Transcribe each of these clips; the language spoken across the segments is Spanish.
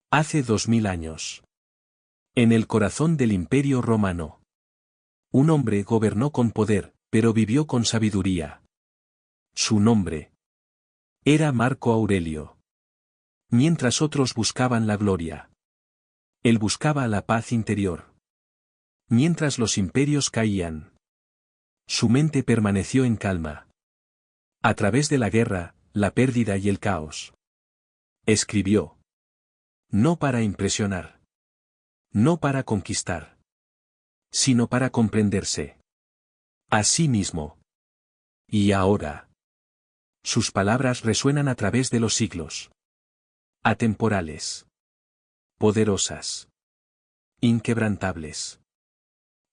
Hace 2000 años. En el corazón del Imperio Romano. Un hombre gobernó con poder, pero vivió con sabiduría. Su nombre era Marco Aurelio. Mientras otros buscaban la gloria, él buscaba la paz interior. Mientras los imperios caían, su mente permaneció en calma. A través de la guerra, la pérdida y el caos. Escribió. No para impresionar. No para conquistar. Sino para comprenderse a sí mismo. Y ahora. Sus palabras resuenan a través de los siglos. Atemporales. Poderosas. Inquebrantables.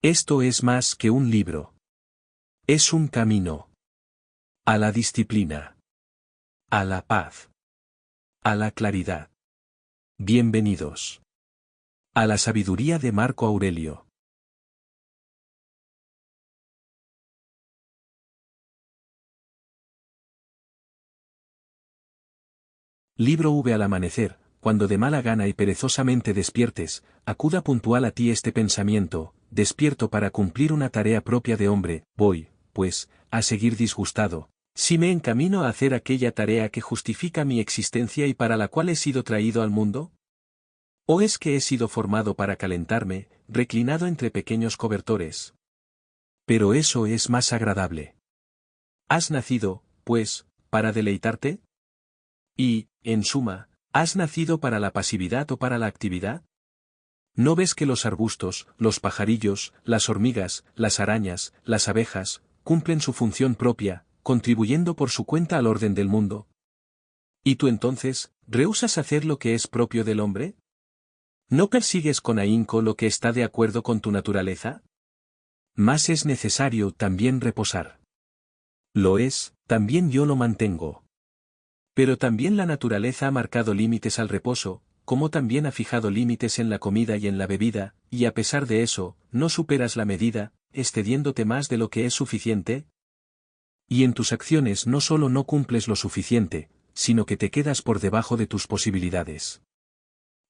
Esto es más que un libro. Es un camino. A la disciplina. A la paz. A la claridad. Bienvenidos. A la sabiduría de Marco Aurelio. Libro V. Al amanecer, cuando de mala gana y perezosamente despiertes, acuda puntual a ti este pensamiento: despierto para cumplir una tarea propia de hombre, voy, pues, a seguir disgustado, si me encamino a hacer aquella tarea que justifica mi existencia y para la cual he sido traído al mundo. ¿O es que he sido formado para calentarme, reclinado entre pequeños cobertores? Pero eso es más agradable. ¿Has nacido, pues, para deleitarte? Y, en suma, ¿has nacido para la pasividad o para la actividad? ¿No ves que los arbustos, los pajarillos, las hormigas, las arañas, las abejas, cumplen su función propia, contribuyendo por su cuenta al orden del mundo? ¿Y tú entonces, rehusas hacer lo que es propio del hombre? ¿No persigues con ahínco lo que está de acuerdo con tu naturaleza? Mas es necesario también reposar. Lo es, también yo lo mantengo. Pero también la naturaleza ha marcado límites al reposo, como también ha fijado límites en la comida y en la bebida, y a pesar de eso, ¿no superas la medida, excediéndote más de lo que es suficiente? Y en tus acciones no solo no cumples lo suficiente, sino que te quedas por debajo de tus posibilidades.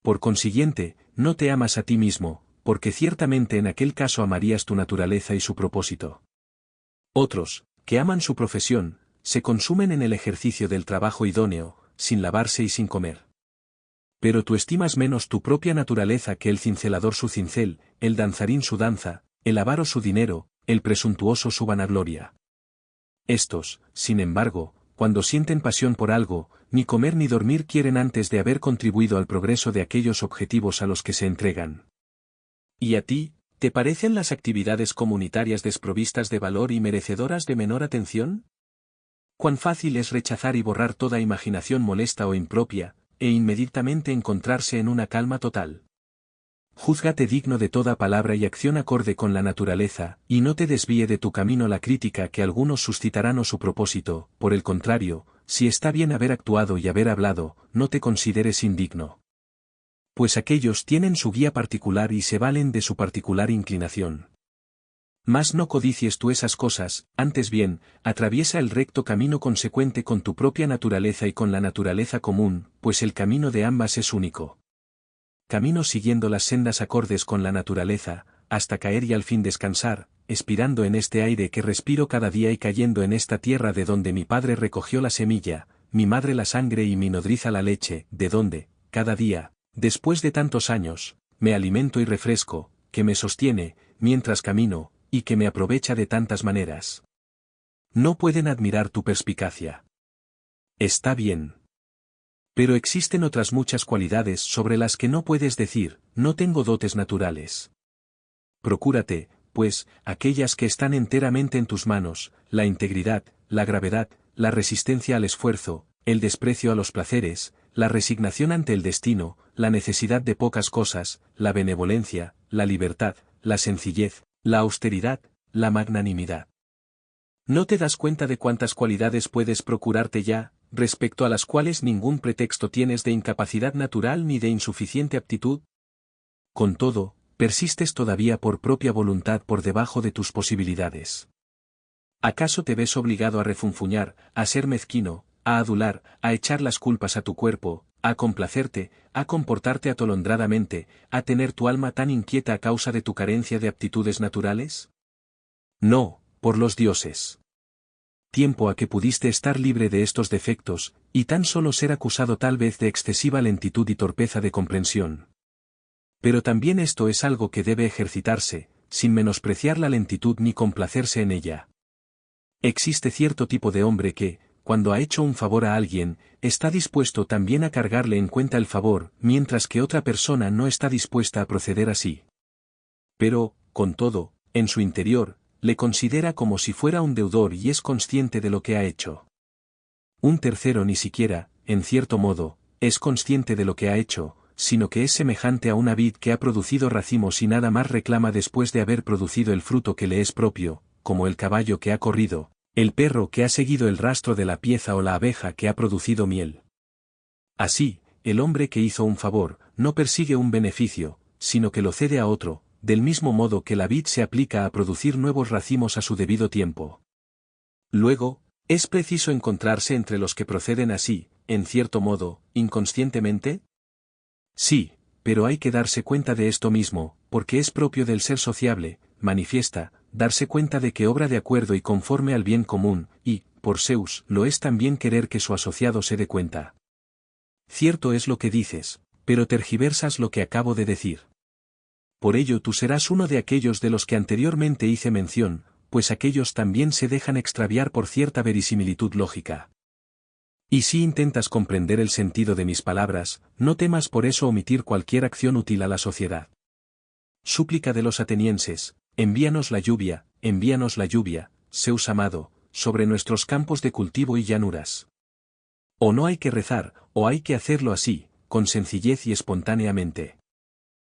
Por consiguiente, no te amas a ti mismo, porque ciertamente en aquel caso amarías tu naturaleza y su propósito. Otros, que aman su profesión, se consumen en el ejercicio del trabajo idóneo, sin lavarse y sin comer. Pero tú estimas menos tu propia naturaleza que el cincelador su cincel, el danzarín su danza, el avaro su dinero, el presuntuoso su vanagloria. Estos, sin embargo, cuando sienten pasión por algo, ni comer ni dormir quieren antes de haber contribuido al progreso de aquellos objetivos a los que se entregan. ¿Y a ti, te parecen las actividades comunitarias desprovistas de valor y merecedoras de menor atención? Cuán fácil es rechazar y borrar toda imaginación molesta o impropia, e inmediatamente encontrarse en una calma total. Júzgate digno de toda palabra y acción acorde con la naturaleza, y no te desvíe de tu camino la crítica que algunos suscitarán o su propósito. Por el contrario, si está bien haber actuado y haber hablado, no te consideres indigno. Pues aquellos tienen su guía particular y se valen de su particular inclinación. Mas no codicies tú esas cosas, antes bien, atraviesa el recto camino consecuente con tu propia naturaleza y con la naturaleza común, pues el camino de ambas es único. Camino siguiendo las sendas acordes con la naturaleza, hasta caer y al fin descansar, expirando en este aire que respiro cada día y cayendo en esta tierra de donde mi padre recogió la semilla, mi madre la sangre y mi nodriza la leche, de donde, cada día, después de tantos años, me alimento y refresco, que me sostiene, mientras camino, y que me aprovecha de tantas maneras. No pueden admirar tu perspicacia. Está bien. Pero existen otras muchas cualidades sobre las que no puedes decir, no tengo dotes naturales. Procúrate, pues, aquellas que están enteramente en tus manos: la integridad, la gravedad, la resistencia al esfuerzo, el desprecio a los placeres, la resignación ante el destino, la necesidad de pocas cosas, la benevolencia, la libertad, la sencillez, la austeridad, la magnanimidad. ¿No te das cuenta de cuántas cualidades puedes procurarte ya, respecto a las cuales ningún pretexto tienes de incapacidad natural ni de insuficiente aptitud? Con todo, persistes todavía por propia voluntad por debajo de tus posibilidades. ¿Acaso te ves obligado a refunfuñar, a ser mezquino, a adular, a echar las culpas a tu cuerpo, a complacerte, a comportarte atolondradamente, a tener tu alma tan inquieta a causa de tu carencia de aptitudes naturales? No, por los dioses. Tiempo a que pudiste estar libre de estos defectos, y tan solo ser acusado tal vez de excesiva lentitud y torpeza de comprensión. Pero también esto es algo que debe ejercitarse, sin menospreciar la lentitud ni complacerse en ella. Existe cierto tipo de hombre que, cuando ha hecho un favor a alguien, está dispuesto también a cargarle en cuenta el favor, mientras que otra persona no está dispuesta a proceder así. Pero, con todo, en su interior, le considera como si fuera un deudor y es consciente de lo que ha hecho. Un tercero ni siquiera, en cierto modo, es consciente de lo que ha hecho, sino que es semejante a una vid que ha producido racimos y nada más reclama después de haber producido el fruto que le es propio, como el caballo que ha corrido, el perro que ha seguido el rastro de la pieza o la abeja que ha producido miel. Así, el hombre que hizo un favor, no persigue un beneficio, sino que lo cede a otro, del mismo modo que la vid se aplica a producir nuevos racimos a su debido tiempo. Luego, ¿es preciso encontrarse entre los que proceden así, en cierto modo, inconscientemente? Sí, pero hay que darse cuenta de esto mismo, porque es propio del ser sociable, manifiesta, darse cuenta de que obra de acuerdo y conforme al bien común, y, por Zeus, lo es también querer que su asociado se dé cuenta. Cierto es lo que dices, pero tergiversas lo que acabo de decir. Por ello tú serás uno de aquellos de los que anteriormente hice mención, pues aquellos también se dejan extraviar por cierta verisimilitud lógica. Y si intentas comprender el sentido de mis palabras, no temas por eso omitir cualquier acción útil a la sociedad. Súplica de los atenienses, envíanos la lluvia, Zeus amado, sobre nuestros campos de cultivo y llanuras. O no hay que rezar, o hay que hacerlo así, con sencillez y espontáneamente.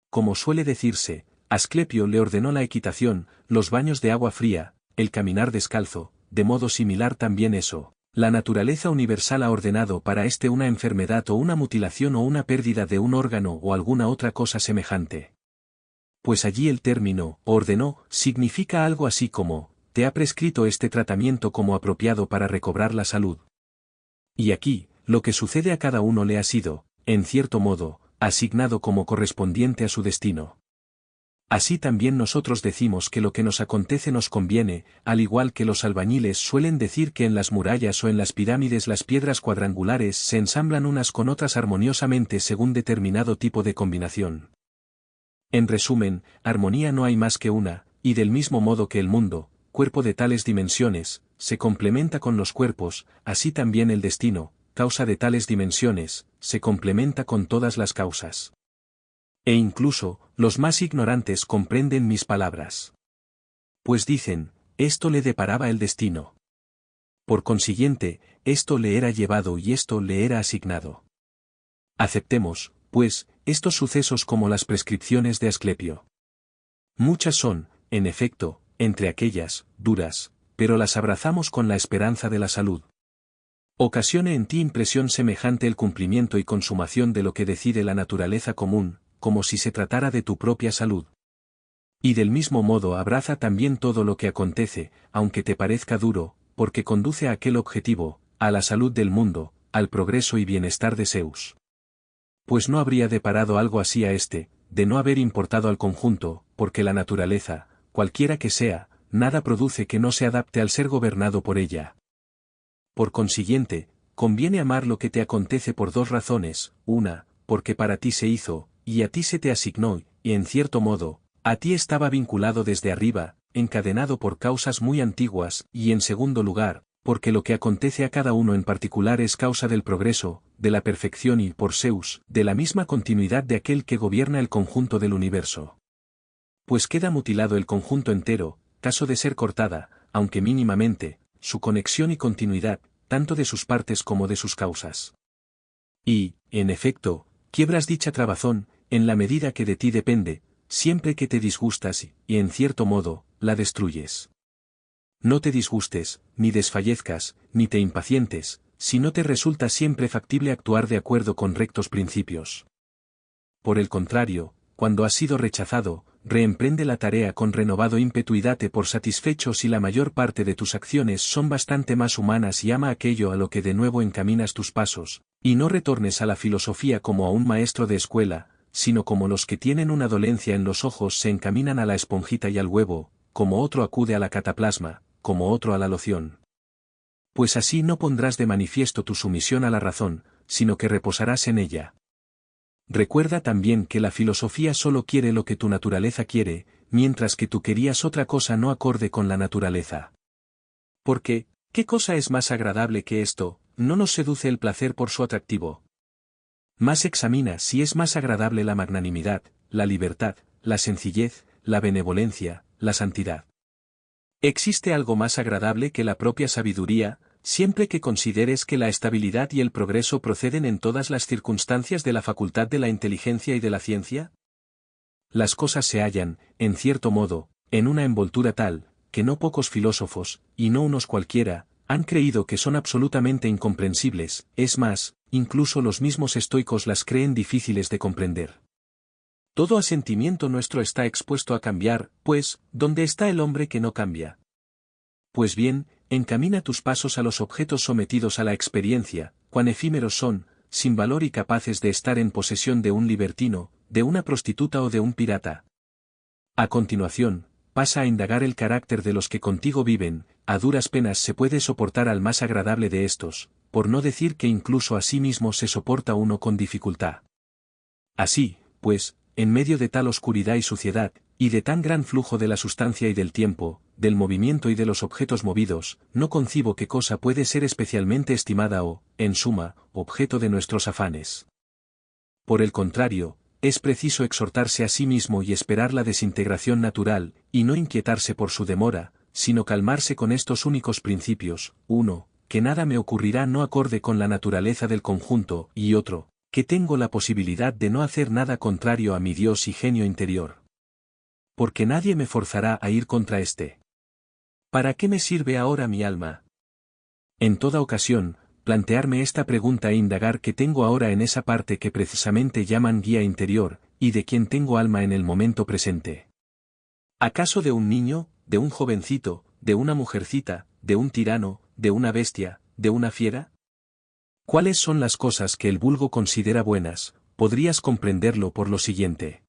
Como suele decirse, Asclepio le ordenó la equitación, los baños de agua fría, el caminar descalzo, de modo similar también eso. La naturaleza universal ha ordenado para éste una enfermedad o una mutilación o una pérdida de un órgano o alguna otra cosa semejante. Pues allí el término, ordenó, significa algo así como, te ha prescrito este tratamiento como apropiado para recobrar la salud. Y aquí, lo que sucede a cada uno le ha sido, en cierto modo, asignado como correspondiente a su destino. Así también nosotros decimos que lo que nos acontece nos conviene, al igual que los albañiles suelen decir que en las murallas o en las pirámides las piedras cuadrangulares se ensamblan unas con otras armoniosamente según determinado tipo de combinación. En resumen, armonía no hay más que una, y del mismo modo que el mundo, cuerpo de tales dimensiones, se complementa con los cuerpos, así también el destino, causa de tales dimensiones, se complementa con todas las causas. E incluso, los más ignorantes comprenden mis palabras. Pues dicen, esto le deparaba el destino. Por consiguiente, esto le era llevado y esto le era asignado. Aceptemos, pues, estos sucesos como las prescripciones de Asclepio. Muchas son, en efecto, entre aquellas, duras, pero las abrazamos con la esperanza de la salud. Ocasione en ti impresión semejante el cumplimiento y consumación de lo que decide la naturaleza común, como si se tratara de tu propia salud. Y del mismo modo abraza también todo lo que acontece, aunque te parezca duro, porque conduce a aquel objetivo, a la salud del mundo, al progreso y bienestar de Zeus. Pues no habría deparado algo así a este, de no haber importado al conjunto, porque la naturaleza, cualquiera que sea, nada produce que no se adapte al ser gobernado por ella. Por consiguiente, conviene amar lo que te acontece por dos razones, una, porque para ti se hizo, y a ti se te asignó, y en cierto modo, a ti estaba vinculado desde arriba, encadenado por causas muy antiguas, y en segundo lugar, porque lo que acontece a cada uno en particular es causa del progreso, de la perfección y, por Zeus, de la misma continuidad de aquel que gobierna el conjunto del universo. Pues queda mutilado el conjunto entero, caso de ser cortada, aunque mínimamente, su conexión y continuidad, tanto de sus partes como de sus causas. Y, en efecto, quiebras dicha trabazón, en la medida que de ti depende, siempre que te disgustas y, en cierto modo, la destruyes. No te disgustes, ni desfallezcas, ni te impacientes, si no te resulta siempre factible actuar de acuerdo con rectos principios. Por el contrario, cuando has sido rechazado, reemprende la tarea con renovado ímpetu y date por satisfecho si la mayor parte de tus acciones son bastante más humanas y ama aquello a lo que de nuevo encaminas tus pasos, y no retornes a la filosofía como a un maestro de escuela, sino como los que tienen una dolencia en los ojos se encaminan a la esponjita y al huevo, como otro acude a la cataplasma, como otro a la loción. Pues así no pondrás de manifiesto tu sumisión a la razón, sino que reposarás en ella. Recuerda también que la filosofía solo quiere lo que tu naturaleza quiere, mientras que tú querías otra cosa no acorde con la naturaleza. Porque, ¿qué cosa es más agradable que esto? No nos seduce el placer por su atractivo. Más examina si es más agradable la magnanimidad, la libertad, la sencillez, la benevolencia, la santidad. ¿Existe algo más agradable que la propia sabiduría, siempre que consideres que la estabilidad y el progreso proceden en todas las circunstancias de la facultad de la inteligencia y de la ciencia? Las cosas se hallan, en cierto modo, en una envoltura tal, que no pocos filósofos, y no unos cualquiera, han creído que son absolutamente incomprensibles, es más, incluso los mismos estoicos las creen difíciles de comprender. Todo asentimiento nuestro está expuesto a cambiar, pues, ¿dónde está el hombre que no cambia? Pues bien, encamina tus pasos a los objetos sometidos a la experiencia, cuán efímeros son, sin valor y capaces de estar en posesión de un libertino, de una prostituta o de un pirata. A continuación, pasa a indagar el carácter de los que contigo viven, a duras penas se puede soportar al más agradable de estos, por no decir que incluso a sí mismo se soporta uno con dificultad. Así, pues, en medio de tal oscuridad y suciedad, y de tan gran flujo de la sustancia y del tiempo, del movimiento y de los objetos movidos, no concibo qué cosa puede ser especialmente estimada o, en suma, objeto de nuestros afanes. Por el contrario, es preciso exhortarse a sí mismo y esperar la desintegración natural, y no inquietarse por su demora, sino calmarse con estos únicos principios: 1, que nada me ocurrirá no acorde con la naturaleza del conjunto, y otro, que tengo la posibilidad de no hacer nada contrario a mi Dios y genio interior. Porque nadie me forzará a ir contra éste. ¿Para qué me sirve ahora mi alma? En toda ocasión, plantearme esta pregunta e indagar qué tengo ahora en esa parte que precisamente llaman guía interior, y de quién tengo alma en el momento presente. ¿Acaso de un niño, de un jovencito, de una mujercita, de un tirano, de una bestia, de una fiera? ¿Cuáles son las cosas que el vulgo considera buenas? Podrías comprenderlo por lo siguiente.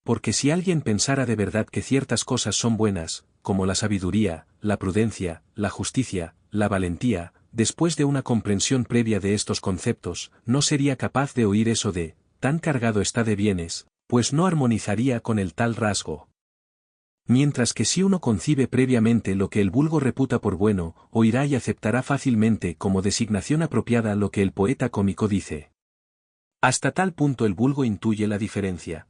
Porque si alguien pensara de verdad que ciertas cosas son buenas, como la sabiduría, la prudencia, la justicia, la valentía, después de una comprensión previa de estos conceptos, no sería capaz de oír eso de, tan cargado está de bienes, pues no armonizaría con el tal rasgo. Mientras que si uno concibe previamente lo que el vulgo reputa por bueno, oirá y aceptará fácilmente como designación apropiada lo que el poeta cómico dice. Hasta tal punto el vulgo intuye la diferencia.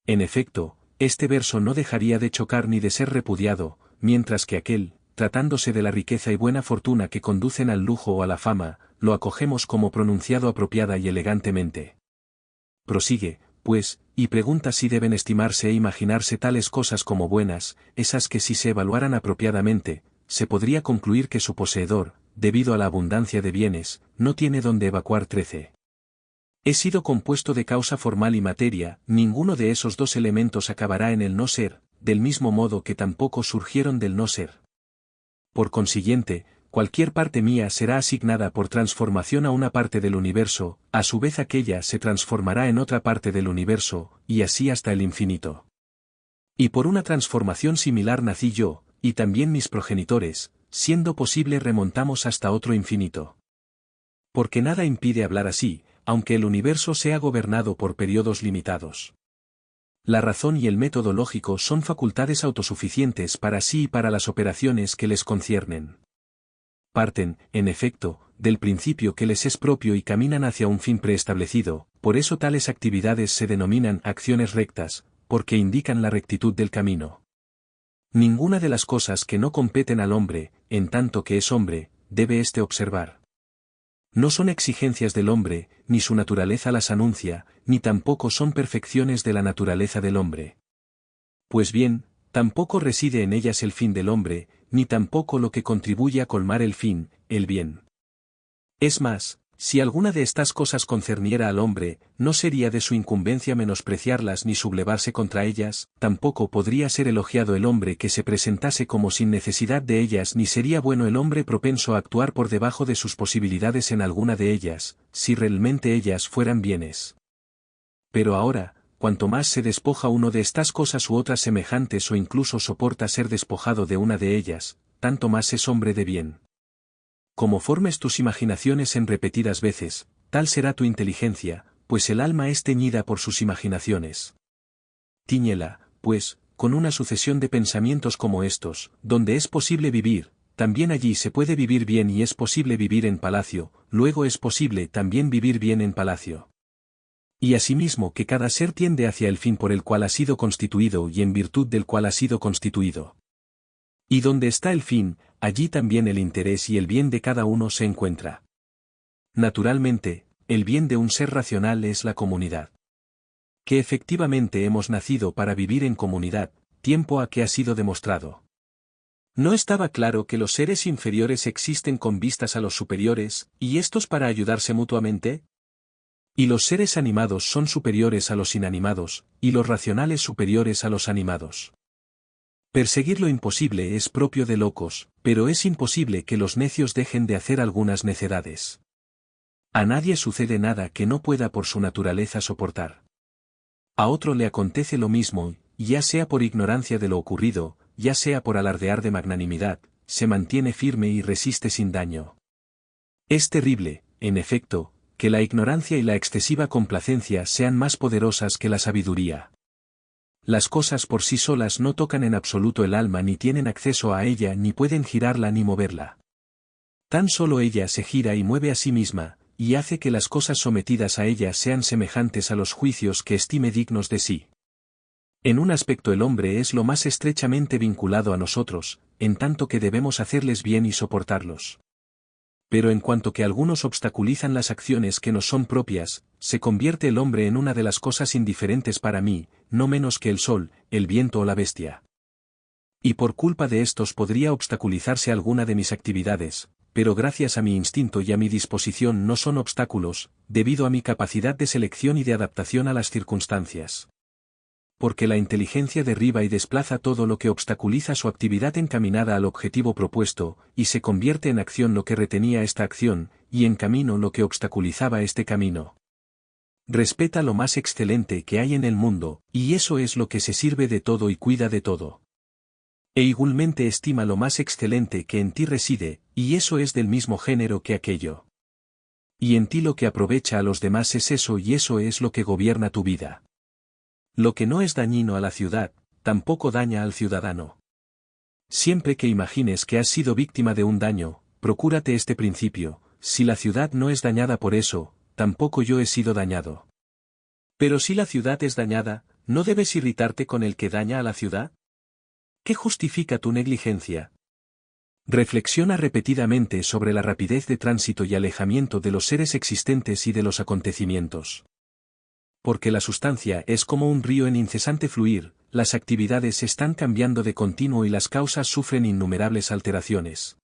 En efecto, este verso no dejaría de chocar ni de ser repudiado, mientras que aquel, tratándose de la riqueza y buena fortuna que conducen al lujo o a la fama, lo acogemos como pronunciado apropiada y elegantemente. Prosigue, pues, y pregunta si deben estimarse e imaginarse tales cosas como buenas, esas que si se evaluaran apropiadamente, se podría concluir que su poseedor, debido a la abundancia de bienes, no tiene donde evacuar 13. He sido compuesto de causa formal y materia, ninguno de esos dos elementos acabará en el no ser, del mismo modo que tampoco surgieron del no ser. Por consiguiente, cualquier parte mía será asignada por transformación a una parte del universo, a su vez aquella se transformará en otra parte del universo, y así hasta el infinito. Y por una transformación similar nací yo, y también mis progenitores, siendo posible remontamos hasta otro infinito. Porque nada impide hablar así, aunque el universo sea gobernado por periodos limitados. La razón y el método lógico son facultades autosuficientes para sí y para las operaciones que les conciernen. Parten, en efecto, del principio que les es propio y caminan hacia un fin preestablecido, por eso tales actividades se denominan acciones rectas, porque indican la rectitud del camino. Ninguna de las cosas que no competen al hombre, en tanto que es hombre, debe éste observar. No son exigencias del hombre, ni su naturaleza las anuncia, ni tampoco son perfecciones de la naturaleza del hombre. Pues bien, tampoco reside en ellas el fin del hombre, ni tampoco lo que contribuye a colmar el fin, el bien. Es más, Si alguna de estas cosas concerniera al hombre, no sería de su incumbencia menospreciarlas ni sublevarse contra ellas, tampoco podría ser elogiado el hombre que se presentase como sin necesidad de ellas, ni sería bueno el hombre propenso a actuar por debajo de sus posibilidades en alguna de ellas, si realmente ellas fueran bienes. Pero ahora, cuanto más se despoja uno de estas cosas u otras semejantes o incluso soporta ser despojado de una de ellas, tanto más es hombre de bien. Como formes tus imaginaciones en repetidas veces, tal será tu inteligencia, pues el alma es teñida por sus imaginaciones. Tíñela, pues, con una sucesión de pensamientos como estos, donde es posible vivir, también allí se puede vivir bien y es posible vivir en palacio, luego es posible también vivir bien en palacio. Y asimismo que cada ser tiende hacia el fin por el cual ha sido constituido y en virtud del cual ha sido constituido. Y donde está el fin, allí también el interés y el bien de cada uno se encuentra. Naturalmente, el bien de un ser racional es la comunidad. Que efectivamente hemos nacido para vivir en comunidad, tiempo a que ha sido demostrado. ¿No estaba claro que los seres inferiores existen con vistas a los superiores, y estos para ayudarse mutuamente? Y los seres animados son superiores a los inanimados, y los racionales superiores a los animados. Perseguir lo imposible es propio de locos, pero es imposible que los necios dejen de hacer algunas necedades. A nadie sucede nada que no pueda por su naturaleza soportar. A otro le acontece lo mismo, ya sea por ignorancia de lo ocurrido, ya sea por alardear de magnanimidad, se mantiene firme y resiste sin daño. Es terrible, en efecto, que la ignorancia y la excesiva complacencia sean más poderosas que la sabiduría. Las cosas por sí solas no tocan en absoluto el alma ni tienen acceso a ella ni pueden girarla ni moverla. Tan solo ella se gira y mueve a sí misma, y hace que las cosas sometidas a ella sean semejantes a los juicios que estime dignos de sí. En un aspecto el hombre es lo más estrechamente vinculado a nosotros, en tanto que debemos hacerles bien y soportarlos. Pero en cuanto que algunos obstaculizan las acciones que nos son propias, se convierte el hombre en una de las cosas indiferentes para mí, no menos que el sol, el viento o la bestia. Y por culpa de estos podría obstaculizarse alguna de mis actividades, pero gracias a mi instinto y a mi disposición no son obstáculos, debido a mi capacidad de selección y de adaptación a las circunstancias. Porque la inteligencia derriba y desplaza todo lo que obstaculiza su actividad encaminada al objetivo propuesto, y se convierte en acción lo que retenía esta acción, y en camino lo que obstaculizaba este camino. Respeta lo más excelente que hay en el mundo, y eso es lo que se sirve de todo y cuida de todo. E igualmente estima lo más excelente que en ti reside, y eso es del mismo género que aquello. Y en ti lo que aprovecha a los demás es eso y eso es lo que gobierna tu vida. Lo que no es dañino a la ciudad, tampoco daña al ciudadano. Siempre que imagines que has sido víctima de un daño, procúrate este principio: si la ciudad no es dañada por eso, tampoco yo he sido dañado. Pero si la ciudad es dañada, ¿no debes irritarte con el que daña a la ciudad? ¿Qué justifica tu negligencia? Reflexiona repetidamente sobre la rapidez de tránsito y alejamiento de los seres existentes y de los acontecimientos. Porque la sustancia es como un río en incesante fluir, las actividades están cambiando de continuo y las causas sufren innumerables alteraciones.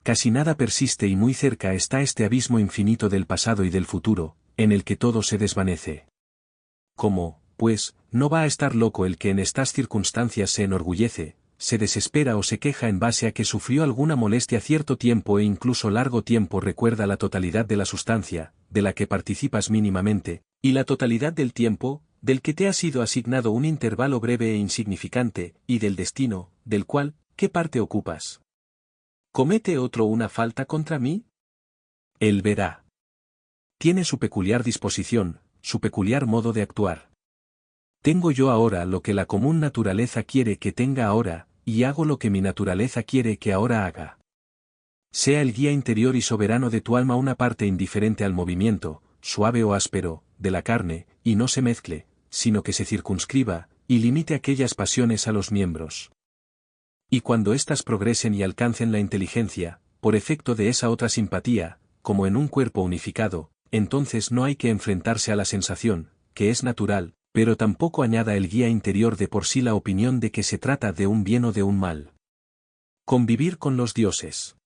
Casi nada persiste y muy cerca está este abismo infinito del pasado y del futuro, en el que todo se desvanece. ¿Cómo, pues, no va a estar loco el que en estas circunstancias se enorgullece, se desespera o se queja en base a que sufrió alguna molestia cierto tiempo e incluso largo tiempo? Recuerda la totalidad de la sustancia, de la que participas mínimamente, y la totalidad del tiempo, del que te ha sido asignado un intervalo breve e insignificante, y del destino, del cual, ¿qué parte ocupas? ¿Comete otro una falta contra mí? Él verá. Tiene su peculiar disposición, su peculiar modo de actuar. Tengo yo ahora lo que la común naturaleza quiere que tenga ahora, y hago lo que mi naturaleza quiere que ahora haga. Sea el guía interior y soberano de tu alma una parte indiferente al movimiento, suave o áspero, de la carne, y no se mezcle, sino que se circunscriba, y limite aquellas pasiones a los miembros. Y cuando éstas progresen y alcancen la inteligencia, por efecto de esa otra simpatía, como en un cuerpo unificado, entonces no hay que enfrentarse a la sensación, que es natural, pero tampoco añada el guía interior de por sí la opinión de que se trata de un bien o de un mal. Convivir con los dioses.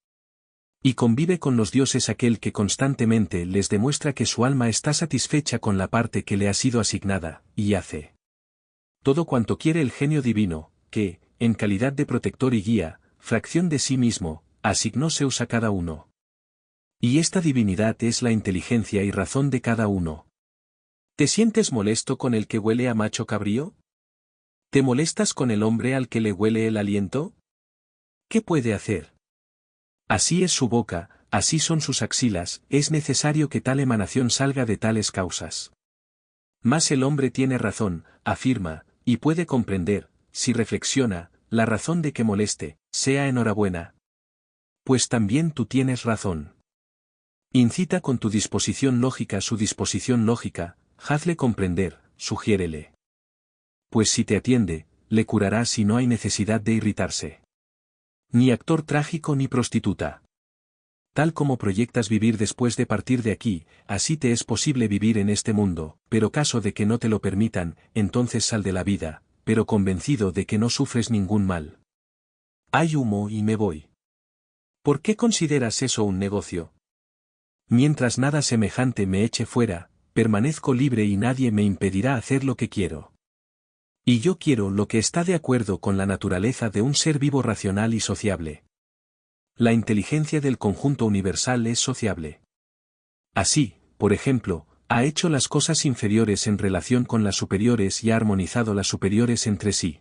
Y convive con los dioses aquel que constantemente les demuestra que su alma está satisfecha con la parte que le ha sido asignada, y hace todo cuanto quiere el genio divino, que, en calidad de protector y guía, fracción de sí mismo, asignó Zeus a cada uno. Y esta divinidad es la inteligencia y razón de cada uno. ¿Te sientes molesto con el que huele a macho cabrío? ¿Te molestas con el hombre al que le huele el aliento? ¿Qué puede hacer? Así es su boca, así son sus axilas, es necesario que tal emanación salga de tales causas. Mas el hombre tiene razón, afirma, y puede comprender, si reflexiona, la razón de que moleste, sea enhorabuena. Pues también tú tienes razón. Incita con tu disposición lógica su disposición lógica, hazle comprender, sugiérele. Pues si te atiende, le curarás y no hay necesidad de irritarse. Ni actor trágico ni prostituta. Tal como proyectas vivir después de partir de aquí, así te es posible vivir en este mundo, pero caso de que no te lo permitan, entonces sal de la vida, pero convencido de que no sufres ningún mal. Hay humo y me voy. ¿Por qué consideras eso un negocio? Mientras nada semejante me eche fuera, permanezco libre y nadie me impedirá hacer lo que quiero. Y yo quiero lo que está de acuerdo con la naturaleza de un ser vivo racional y sociable. La inteligencia del conjunto universal es sociable. Así, por ejemplo, ha hecho las cosas inferiores en relación con las superiores y ha armonizado las superiores entre sí.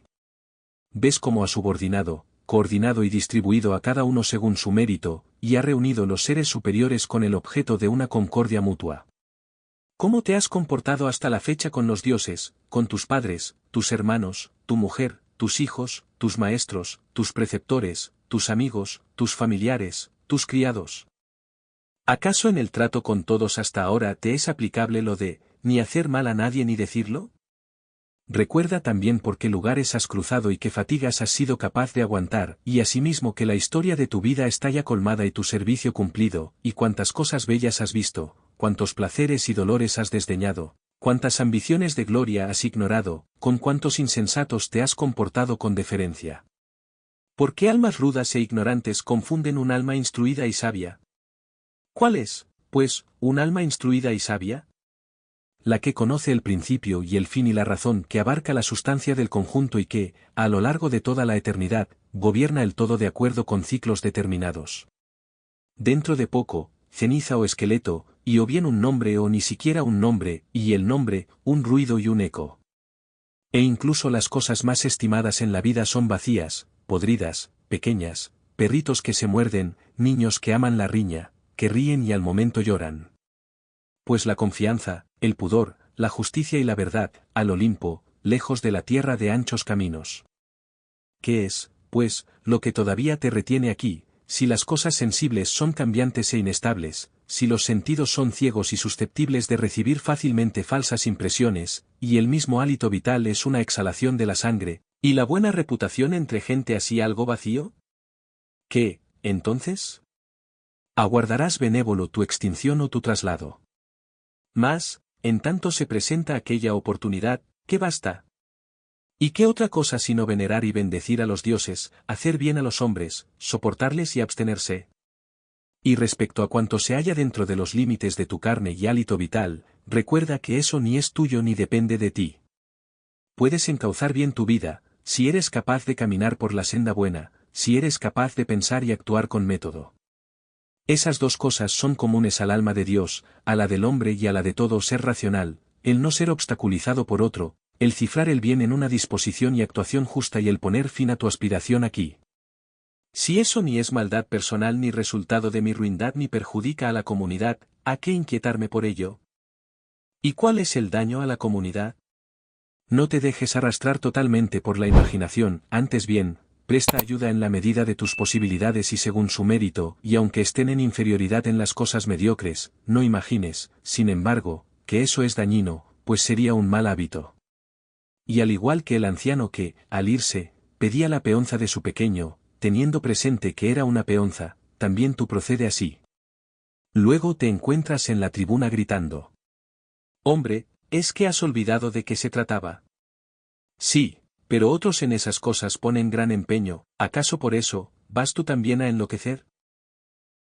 ¿Ves cómo ha subordinado, coordinado y distribuido a cada uno según su mérito, y ha reunido los seres superiores con el objeto de una concordia mutua? ¿Cómo te has comportado hasta la fecha con los dioses, con tus padres, tus hermanos, tu mujer, tus hijos, tus maestros, tus preceptores, tus amigos, tus familiares, tus criados? ¿Acaso en el trato con todos hasta ahora te es aplicable lo de, ni hacer mal a nadie ni decirlo? Recuerda también por qué lugares has cruzado y qué fatigas has sido capaz de aguantar, y asimismo que la historia de tu vida está ya colmada y tu servicio cumplido, y cuántas cosas bellas has visto, cuántos placeres y dolores has desdeñado, cuántas ambiciones de gloria has ignorado, con cuántos insensatos te has comportado con deferencia. ¿Por qué almas rudas e ignorantes confunden un alma instruida y sabia? ¿Cuál es, pues, un alma instruida y sabia? La que conoce el principio y el fin y la razón, que abarca la sustancia del conjunto y que, a lo largo de toda la eternidad, gobierna el todo de acuerdo con ciclos determinados. Dentro de poco, ceniza o esqueleto, y o bien un nombre o ni siquiera un nombre, y el nombre, un ruido y un eco. E incluso las cosas más estimadas en la vida son vacías, podridas, pequeñas, perritos que se muerden, niños que aman la riña, que ríen y al momento lloran. Pues la confianza, el pudor, la justicia y la verdad, al Olimpo, lejos de la tierra de anchos caminos. ¿Qué es, pues, lo que todavía te retiene aquí, si las cosas sensibles son cambiantes e inestables, si los sentidos son ciegos y susceptibles de recibir fácilmente falsas impresiones, y el mismo hálito vital es una exhalación de la sangre, y la buena reputación entre gente así algo vacío? ¿Qué, entonces? ¿Aguardarás benévolo tu extinción o tu traslado? Mas, en tanto se presenta aquella oportunidad, ¿qué basta? ¿Y qué otra cosa sino venerar y bendecir a los dioses, hacer bien a los hombres, soportarles y abstenerse? Y respecto a cuanto se halla dentro de los límites de tu carne y hálito vital, recuerda que eso ni es tuyo ni depende de ti. Puedes encauzar bien tu vida, si eres capaz de caminar por la senda buena, si eres capaz de pensar y actuar con método. Esas dos cosas son comunes al alma de Dios, a la del hombre y a la de todo ser racional, el no ser obstaculizado por otro, el cifrar el bien en una disposición y actuación justa y el poner fin a tu aspiración aquí. Si eso ni es maldad personal ni resultado de mi ruindad ni perjudica a la comunidad, ¿a qué inquietarme por ello? ¿Y cuál es el daño a la comunidad? No te dejes arrastrar totalmente por la imaginación, antes bien, presta ayuda en la medida de tus posibilidades y según su mérito, y aunque estén en inferioridad en las cosas mediocres, no imagines, sin embargo, que eso es dañino, pues sería un mal hábito. Y al igual que el anciano que, al irse, pedía la peonza de su pequeño, teniendo presente que era una peonza, también tú procede así. Luego te encuentras en la tribuna gritando. Hombre, ¿es que has olvidado de qué se trataba? Sí. Pero otros en esas cosas ponen gran empeño, ¿acaso por eso, vas tú también a enloquecer?